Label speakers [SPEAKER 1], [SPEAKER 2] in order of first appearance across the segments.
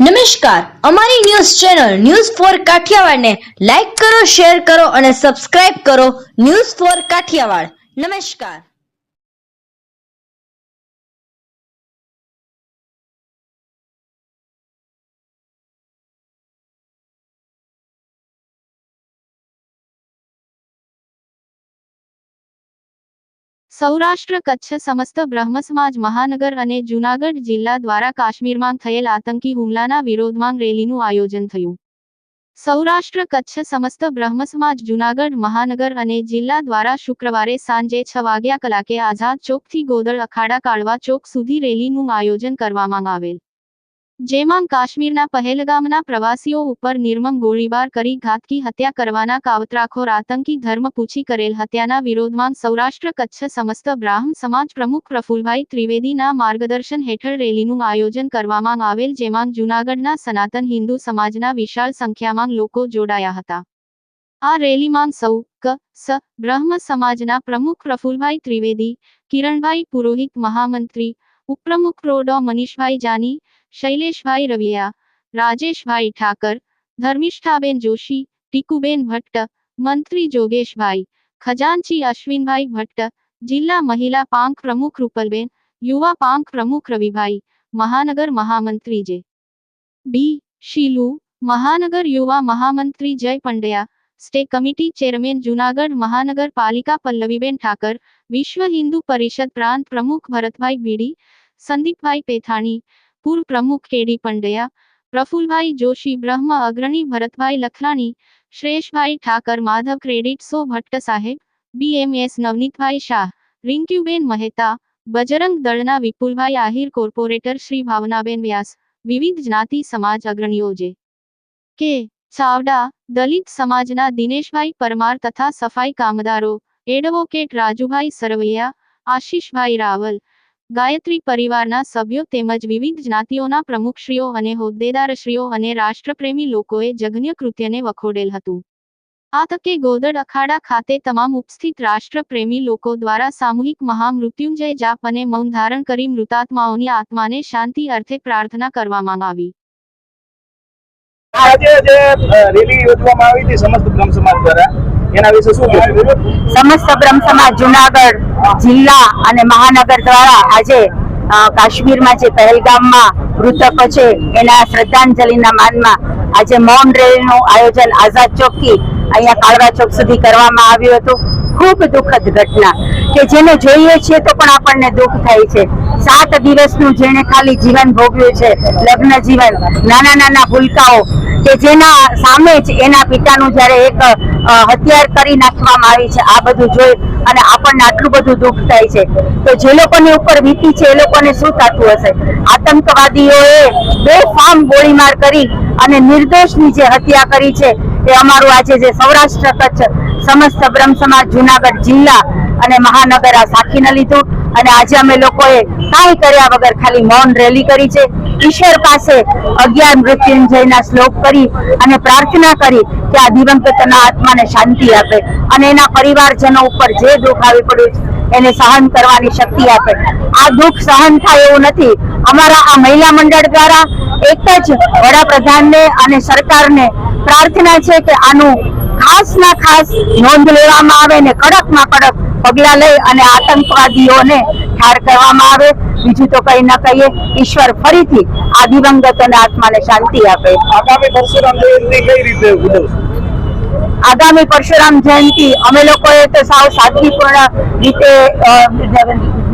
[SPEAKER 1] નમસ્કાર, અમારી news channel news for Kathiawad ને લાઈક કરો, શેર કરો અને સબસ્ક્રાઇબ કરો. News for Kathiawad. નમસ્કાર.
[SPEAKER 2] સૌરાષ્ટ્ર કચ્છ સમસ્ત બ્રહ્મ સમાજ મહાનગર અને જૂનાગઢ જિલ્લા દ્વારા કાશ્મીરમાં થયેલ આતંકી હુમલાના વિરોધમાં રેલીનું આયોજન થયું. સૌરાષ્ટ્ર કચ્છ સમસ્ત બ્રહ્મ સમાજ જૂનાગઢ મહાનગર અને જિલ્લા દ્વારા શુક્રવારે સાંજે 6 વાગ્યા કલાકે આઝાદ ચોકથી ગોદળ અખાડા કાળવા ચોક સુધી રેલીનું આયોજન કરવામાં આવેલ, જેમાં કાશ્મીરના પહેલગામના પ્રવાસીઓ ઉપર નિર્મમ ગોળીબાર કરી ઘાતકી હત્યા કરવાના કાવતરાખોર આતંકી ધર્મ પૂછી કરેલ હત્યાના વિરોધમાં સૌરાષ્ટ્ર કચ્છ સમસ્ત બ્રાહ્મ સમાજ પ્રમુખ પ્રફુલભાઈ ત્રિવેદીના માર્ગદર્શન હેઠળ રેલીનું આયોજન કરવામાં આવેલ, જેમાં જૂનાગઢના સનાતન હિન્દુ સમાજના વિશાળ સંખ્યામાં લોકો જોડાયા હતા. આ રેલીમાં સૌ ક.સ. બ્રહ્મ સમાજના પ્રમુખ પ્રફુલભાઈ ત્રિવેદી, કિરણભાઈ પુરોહિત મહામંત્રી, ઉપપ્રમુખ પ્રો. મનીષભાઈ જાની, શૈલેષભાઈ રવિયા, રાજેશભાઈ ઠાકર, ધર્મિષ્ઠાબેન જોશી, ટીકુબેન ભટ્ટ, મંત્રી જોગેશભાઈ, ખજાનચી અશ્વિનભાઈ ભટ્ટ, જિલ્લા મહિલા પાંખ પ્રમુખ રૂપલબેન, યુવા પાંખ પ્રમુખ રવિભાઈ, મહાનગર મહામંત્રી જે. બી. શીલુ, મહાનગર યુવા મહામંત્રી જય Pandya, stay committee chairman Junagadh મહાનગર પાલિકા પલ્લવીબેન ઠાકર, વિશ્વ હિન્દુ પરિષદ પ્રાંત પ્રમુખ ભરતભાઈ બીડી, સંદીપભાઈ પેથાણી, પૂર્વ પ્રમુખ કેડી પંડ્યા, પ્રફુલભાઈ જોશી, બ્રહ્મ અગ્રણી ભરતભાઈ લખલાણી, શ્રેષભાઈ ઠાકર, માધવ ક્રેડિટસો ભટ્ટ સાહેબ, BMS નવનીતભાઈ શાહ, રિંક્યુબેન મહેતા, બજરંગ દળના વિપુલભાઈ આહિર, કોર્પોરેટર શ્રી ભાવનાબેન વ્યાસ, વિવિધ જ્ઞાતિ સમાજ અગ્રણીઓ જે. કે. ચાવડા, દલિત સમાજના દિનેશભાઈ પરમાર તથા સફાઈ કામદારો, એડવોકેટ રાજુભાઈ સરવૈયા, આશીષભાઈ રાવલ, ગાયત્રી પરિવારના સભ્યો તેમજ વિવિધ જ્ઞાતિઓના પ્રમુખશ્રીઓ અને હોદ્દેદારશ્રીઓ અને રાષ્ટ્રપ્રેમી લોકોએ જઘન્ય કૃત્યને વખોડેલ હતું. આ તકે ગોદળ અખાડા ખાતે તમામ ઉપસ્થિત રાષ્ટ્રપ્રેમી લોકો દ્વારા સામૂહિક મહામૃત્યુંજય જાપ અને મૌન ધારણ કરી મૃતાત્માઓની આત્માને શાંતિ અર્થે પ્રાર્થના કરવામાં આવી.
[SPEAKER 3] આજે જે રેલી યોજવામાં આવી હતી સમસ્ત બ્રહ્મ સમાજ દ્વારા, એના વિશે શું કહેશો?
[SPEAKER 4] સમસ્ત બ્રહ્મ સમાજ જૂનાગઢ જિલ્લા અને મહાનગર દ્વારા આજે કાશ્મીરમાં જે પહેલગામમાં મૃતકો છે એના શ્રદ્ધાંજલિના માનમાં આજે મૌન રેલીનું આયોજન આઝાદ ચોકથી અહીંયા કાળવા ચોક સુધી કરવામાં આવ્યું હતું. ખૂબ દુઃખદ ઘટના કે જેને જોઈએ છીએ તો પણ આપણને દુઃખ થાય છે. 7 દિવસનું જેણે ખાલી જીવન ભોગવ્યું છે, લગ્ન જીવન, નાના નાના ભૂલકાઓ કે જેના સામે જ એના પિતાનું જ્યારે એક હત્યાર કરી નાખવામાં આવી છે, આ બધું જોઈ અને આપણને આટલું બધું દુઃખ થાય છે. તો જે લોકોની ઉપર વીતી છે એ લોકોને શું થતું હશે? આતંકવાદીઓએ બેફામ ગોળીમાર કરી અને નિર્દોષની જે હત્યા કરી છે એ અમારું આજે જે સૌરાષ્ટ્ર કચ્છ સમસ્ત બ્રહ્મ સમાજ જૂનાગઢ જિલ્લા અને મહાનગર આ સાખીને લીધું અને આજે અમે લોકોએ કાંઈ કર્યા વગર ખાલી મૌન રેલી કરી છે. ઈશ્વર પાસે 11 મૃત્યુંજયના શ્લોક કરી અને પ્રાર્થના કરી કે આ દિવંગતના આત્માને શાંતિ આપે અને એના પરિવારજનો ઉપર જે દુઃખ આવી પડ્યું છે એને સહન કરવાની શક્તિ આપે. આ દુઃખ સહન થાય એવું નથી. અમારા આ મહિલા મંડળ દ્વારા એક જ વડાપ્રધાનને અને સરકારને પ્રાર્થના છે કે આનું ખાસમાં ખાસ નોંધ લેવામાં આવે ને કડકમાં કડક પગલા લઈ અને આતંકવાદીઓને ઠાર કરવામાં આવે. બીજું તો કઈ ન કહીએ. ઈશ્વર ફરીથી આ દિવંગતોને આત્માને શાંતિ આપે.
[SPEAKER 3] આગામી પરશુરામ જયંતિ કઈ રીતે ઉજવશો?
[SPEAKER 4] આગામી પરશુરામ જયંતિ અમે લોકોએ તો સાવ સાદગીપૂર્ણ રીતે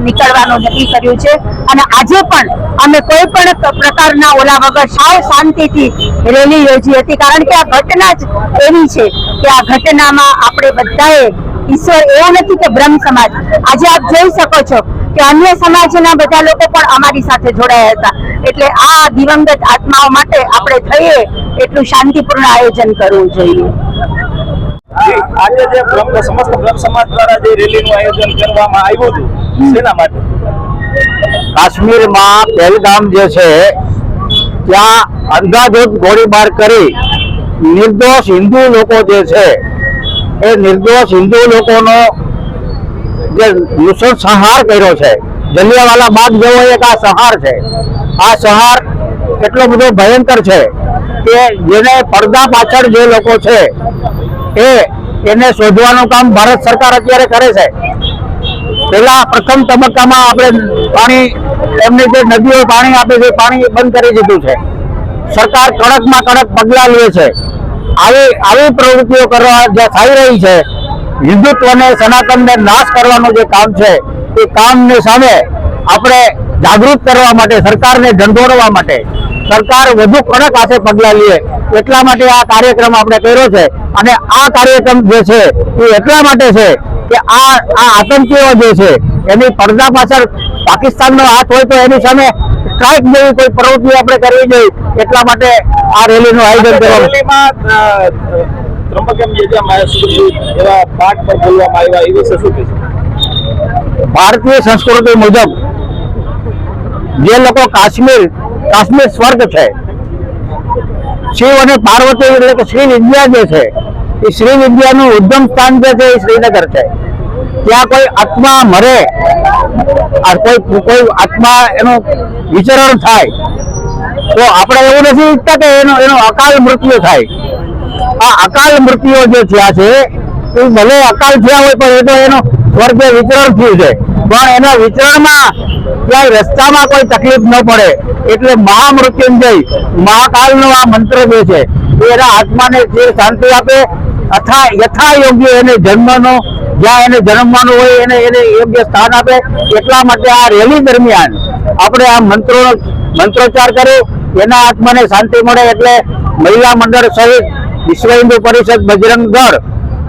[SPEAKER 4] નીકળવાનું નક્કી કર્યું છે અને આજે પણ અમે કોઈ પણ પ્રકારના ઓલા વગર સાવ શાંતિથી રેલી યોજી હતી, કારણ કે આ ઘટના જ એવી છે કે આ ઘટનામાં આપણે બધાએ ઈશ્વર એવું નથી કે બ્રહ્મ સમાજ, આજે આપ જોઈ શકો છો કે અન્ય સમાજના બધા લોકો પણ અમારી સાથે જોડાયા હતા. એટલે આ દિવંગત આત્માઓ માટે આપણે થઈએ એટલું શાંતિપૂર્ણ આયોજન કરવું જોઈએ.
[SPEAKER 3] આજે જે સમસ્ત બ્રહ્મ સમાજ દ્વારા જે રેલીનું આયોજન કરવામાં આવ્યું હતું, શેના માટે?
[SPEAKER 5] કાશ્મીરમાં પહેલગામ જે છે ત્યાં અંધાધૂંધ ગોળીબાર કરી નિર્દોષ હિન્દુ લોકો જે છે એ નિર્દોષ હિન્દુ લોકોનો જે નૃશંસ સંહાર કર્યો છે, જલિયાવાલા બાગ જેવો એક આ સંહાર છે. આ સંહાર એટલો બધો ભયંકર છે કે જેને પડદા પાછળ જે લોકો છે એને શોધવાનું કામ ભારત સરકાર અત્યારે કરે છે. પેલા પ્રથમ તબક્કામાં આપણે પાણી, એમને જે નદીઓ પાણી આપે છે, પાણી બંધ કરી દીધું છે. સરકાર કડકમાં કડક પગલાં લે છે. આવી પ્રવૃત્તિઓ કરવા જે થઈ રહી છે, હિન્દુત્વને, સનાતનને નાશ કરવાનું જે કામ છે, એ કામની સામે આપણે જાગૃત કરવા માટે, સરકારને ઢંઢોળવા માટે સરકાર વધુ કડક હાથે પગલાં લે એટલા માટે આ કાર્યક્રમ આપણે કર્યો છે. અને આ કાર્યક્રમ જે છે એ એટલા માટે છે કે આ આતંકીઓ જે છે એની પડદા પાછળ પાકિસ્તાનનો હાથ હોય તો એની સામે સ્ટ્રાઇક જેવી કોઈ પ્રવૃત્તિ આપણે કરવી જોઈએ, એટલા માટે આ રેલીનું આયોજન કરવામાં.
[SPEAKER 3] રેલીમાં ત્રંબકેમ યજામાય એવા પાઠ પર બોલવામાં આવ્યા, એ વિશે શું કહેશો?
[SPEAKER 5] ભારતીય સંસ્કૃતિ મુજબ જે લોકો કાશ્મીર સ્વર્ગ છે, શિવ અને પાર્વતી એટલે કે શ્રી વિદ્યા જે છે એ શ્રી વિદ્યાનું ઉદ્ગમ સ્થાન જે છે એ શ્રીનગર છે. ત્યાં કોઈ આત્મા મરે, કોઈ આત્મા એનું વિચરણ થાય તો આપણે એવું નથી ઈચ્છતા કે એનો અકાલ મૃત્યુ થાય. આ અકાલ મૃત્યુઓ જે થયા છે એ ભલે અકાલ થયા હોય પણ એ તો એનો સ્વર્ગે વિચરણ થયું છે, પણ એના વિચરણમાં ક્યાંય રસ્તામાં કોઈ તકલીફ ન પડે એટલે મહામૃત્યુંજય મહાકાલનો આ મંત્ર જે છે એ એના આત્માને જે શાંતિ આપે, યથા યોગ્ય એને જન્મનો, જ્યાં એને જન્મવાનું હોય એને યોગ્ય સ્થાન આપે. એટલા માટે આ રેલી દરમિયાન આપણે આ મંત્રોચ્ચાર કરી એના આત્માને શાંતિ મળે એટલે મહિલા મંડળ સહિત વિશ્વ હિન્દુ પરિષદ, બજરંગ દળ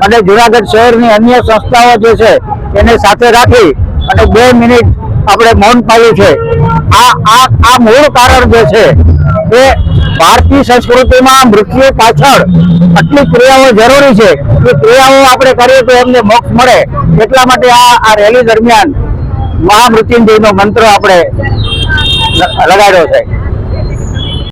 [SPEAKER 5] અને જુનાગઢ શહેરની અન્ય સંસ્થાઓ જે છે એને સાથે રાખી અને 2 મિનિટ આપણે મૌન પાળ્યું છે. આ મૂળ કારણ જે છે એ ભારતીય સંસ્કૃતિમાં મૃત્યુ પાછળ આટલી ક્રિયાઓ જરૂરી છે, એ ક્રિયાઓ આપણે કરીએ તો એમને મોક્ષ મળે. એટલા માટે આ રેલી દરમિયાન મહામૃત્યુંજયનો મંત્ર આપણે લગાડ્યો છે.